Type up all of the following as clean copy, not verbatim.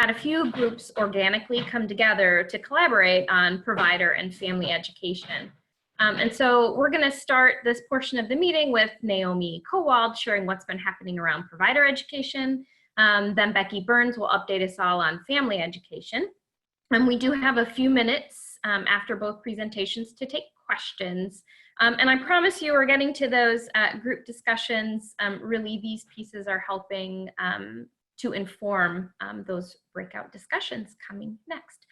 had a few groups organically come together to collaborate on provider and family education. And so we're going to start this portion of the meeting with Naomi Kowald sharing what's been happening around provider education. Then Becky Burns will update us all on family education. And we do have a few minutes after both presentations to take questions. And I promise you we're getting to those group discussions. Really, these pieces are helping to inform those breakout discussions coming next.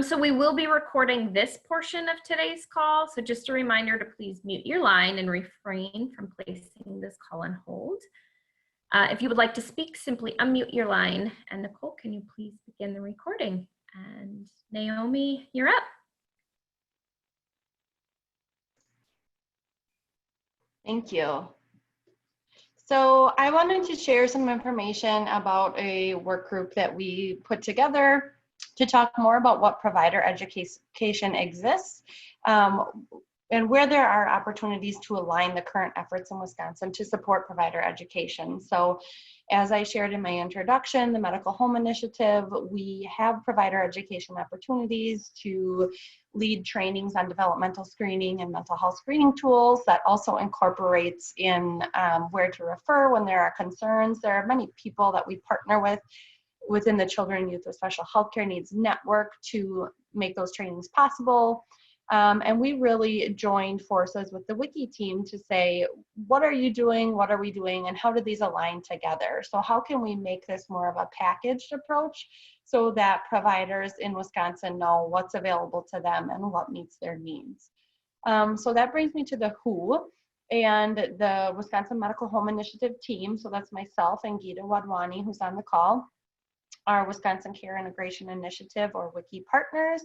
So we will be recording this portion of today's call. So just a reminder to please mute your line and refrain from placing this call on hold. If you would like to speak, simply unmute your line. And Nicole, can you please begin the recording? And Naomi, you're up. Thank you. So I wanted to share some information about a work group that we put together to talk more about what provider education exists and where there are opportunities to align the current efforts in Wisconsin to support provider education. So as I shared in my introduction, the Medical Home Initiative, we have provider education opportunities to lead trainings on developmental screening and mental health screening tools that also incorporates in where to refer when there are concerns. There are many people that we partner with within the Children and Youth with Special Healthcare Needs Network to make those trainings possible. And we really joined forces with the Wiki team to say, what are you doing, what are we doing, and how do these align together? So how can we make this more of a packaged approach so that providers in Wisconsin know what's available to them and what meets their needs? So that brings me to the WHO and the Wisconsin Medical Home Initiative team. So that's myself and Geeta Wadhwani, who's on the call, our Wisconsin Care Integration Initiative or WICI partners.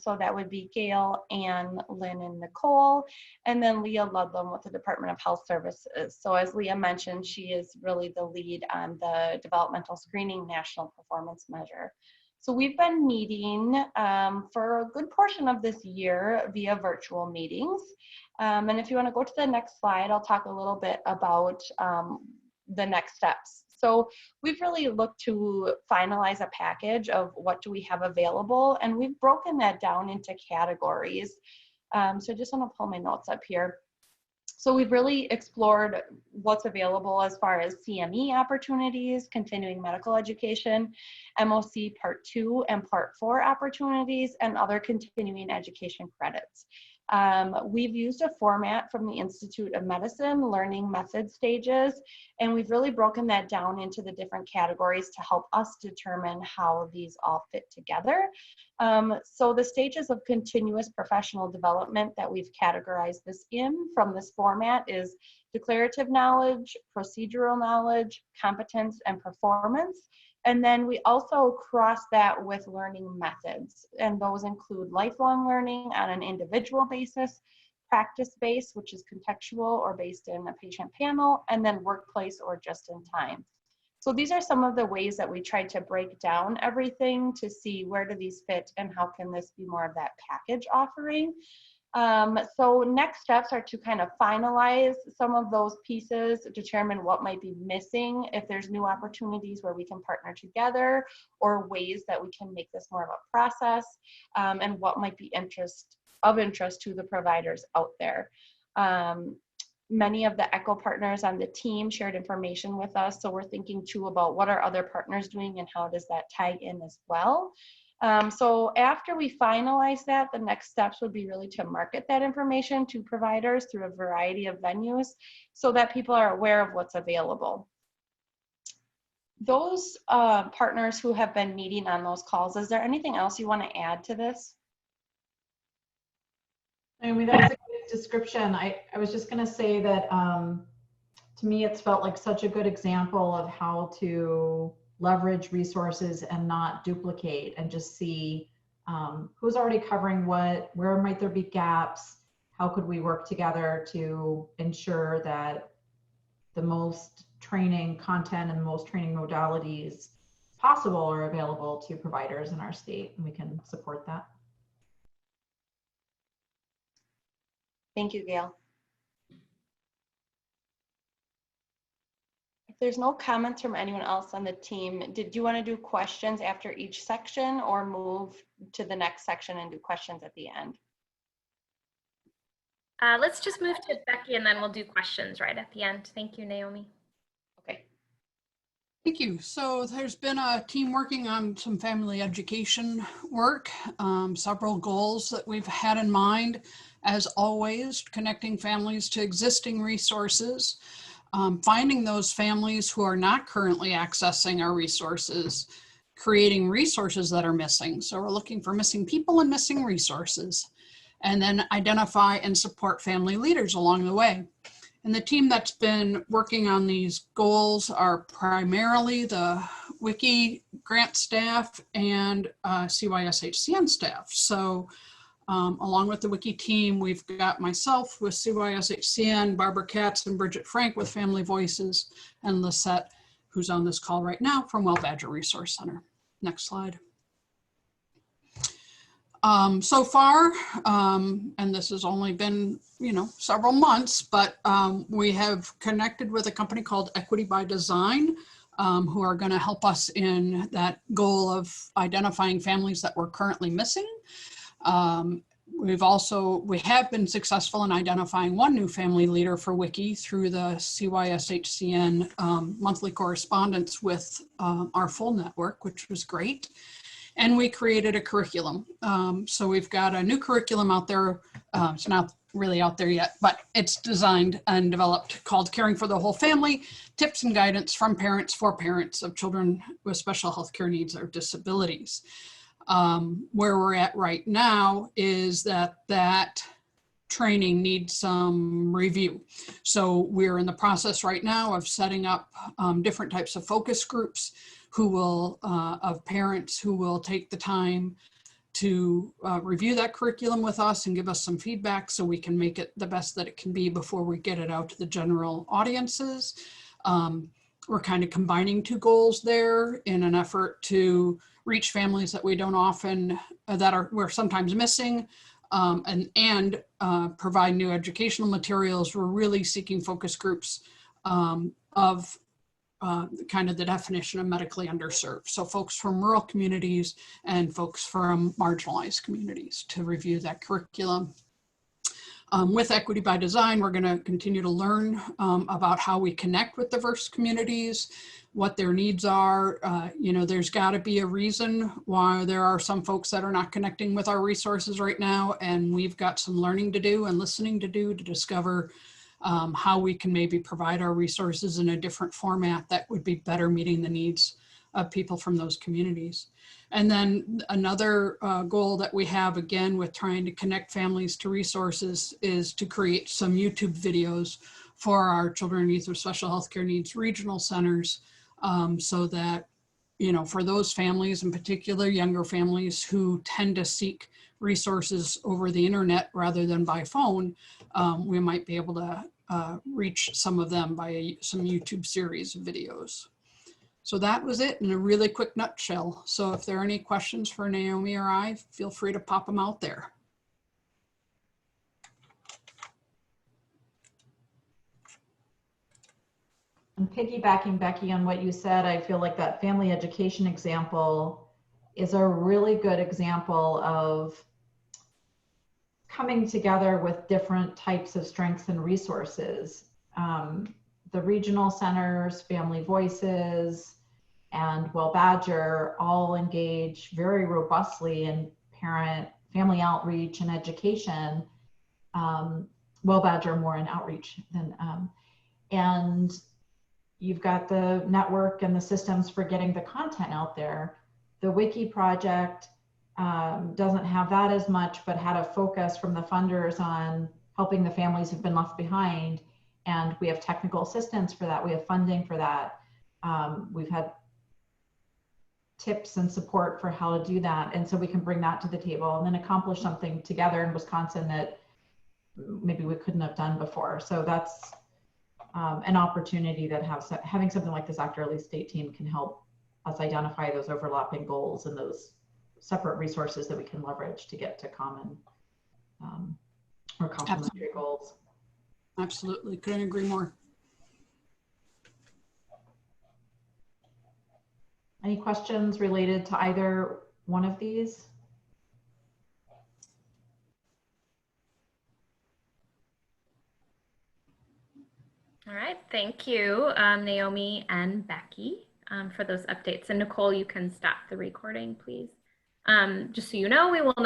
So that would be Gail, Ann, Lynn, and Nicole, and then Leah Ludlam with the Department of Health Services. So as Leah mentioned, she is really the lead on the Developmental Screening National Performance Measure. So we've been meeting for a good portion of this year via virtual meetings. And if you want to go to the next slide, I'll talk a little bit about the next steps. So we've really looked to finalize a package of what do we have available, and we've broken that down into categories. So I just want to pull my notes up here. So we've really explored what's available as far as CME opportunities, continuing medical education, MOC Part 2 and Part 4 opportunities, and other continuing education credits. We've used a format from the Institute of Medicine, learning method stages, and we've really broken that down into the different categories to help us determine how these all fit together. So the stages of continuous professional development that we've categorized this in from this format is declarative knowledge, procedural knowledge, competence, and performance. And then we also cross that with learning methods, and those include lifelong learning on an individual basis, practice-based, which is contextual or based in a patient panel, and then workplace or just in time. So these are some of the ways that we tried to break down everything to see where do these fit and how can this be more of that package offering. So next steps are to kind of finalize some of those pieces, determine what might be missing, if there's new opportunities where we can partner together or ways that we can make this more of a process, and what might be of interest to the providers out there. Many of the ECHO partners on the team shared information with us, so we're thinking too about what are other partners doing and how does that tie in as well. So after we finalize that, the next steps would be really to market that information to providers through a variety of venues so that people are aware of what's available. Those partners who have been meeting on those calls, is there anything else you want to add to this? I mean, that's a good description. I was just going to say that to me, it's felt like such a good example of how to leverage resources and not duplicate, and just see who's already covering what, where might there be gaps, how could we work together to ensure that the most training content and the most training modalities possible are available to providers in our state, and we can support that. Thank you, Gail. If there's no comments from anyone else on the team, did you want to do questions after each section or move to the next section and do questions at the end? Let's just move to Becky and then we'll do questions right at the end. Thank you, Naomi. Okay. Thank you. So there's been a team working on some family education work, several goals that we've had in mind. As always, connecting families to existing resources, finding those families who are not currently accessing our resources, creating resources that are missing. So we're looking for missing people and missing resources, and then identify and support family leaders along the way. And the team that's been working on these goals are primarily the Wiki grant staff and CYSHCN staff. So along with the Wiki team, we've got myself with CYSHCN, Barbara Katz and Bridget Frank with Family Voices, and Lisette, who's on this call right now from Well Badger Resource Center. Next slide. So far, and this has only been, several months, but we have connected with a company called Equity by Design, who are going to help us in that goal of identifying families that we're currently missing. We have been successful in identifying one new family leader for Wiki through the CYSHCN monthly correspondence with our full network, which was great. And we created a curriculum. So we've got a new curriculum out there. It's not really out there yet, but it's designed and developed called Caring for the Whole Family, Tips and Guidance from Parents for Parents of Children with Special Healthcare Needs or Disabilities. Where we're at right now is that training needs some review. So we're in the process right now of setting up different types of focus groups who will, of parents who will take the time to review that curriculum with us and give us some feedback so we can make it the best that it can be before we get it out to the general audiences. We're kind of combining two goals there in an effort to reach families that we don't often, we're sometimes missing, and provide new educational materials. We're really seeking focus groups of kind of the definition of medically underserved. So folks from rural communities and folks from marginalized communities to review that curriculum. With Equity by Design, we're going to continue to learn about how we connect with diverse communities, what their needs are. There's got to be a reason why there are some folks that are not connecting with our resources right now, and we've got some learning to do and listening to do to discover how we can maybe provide our resources in a different format that would be better meeting the needs of people from those communities. And then another goal that we have, again, with trying to connect families to resources is to create some YouTube videos for our children and youth with special healthcare needs regional centers, so that, for those families, in particular younger families who tend to seek resources over the internet rather than by phone, we might be able to reach some of them by some YouTube series of videos. So that was it in a really quick nutshell. So if there are any questions for Naomi or I, feel free to pop them out there. And piggybacking, Becky, on what you said, I feel like that family education example is a really good example of coming together with different types of strengths and resources. The regional centers, Family Voices, and Well Badger all engage very robustly in family outreach and education. Well Badger more in outreach than, and you've got the network and the systems for getting the content out there. The Wiki project doesn't have that as much, but had a focus from the funders on helping the families who've been left behind. And we have technical assistance for that. We have funding for that. We've had tips and support for how to do that. And so we can bring that to the table and then accomplish something together in Wisconsin that maybe we couldn't have done before. So that's an opportunity that having something like this Dr. Ellie State team can help us identify those overlapping goals and those separate resources that we can leverage to get to common or complementary goals. Absolutely, couldn't agree more. Any questions related to either one of these? All right, thank you, Naomi and Becky, for those updates. And Nicole, you can stop the recording, please. Just so you know, we will not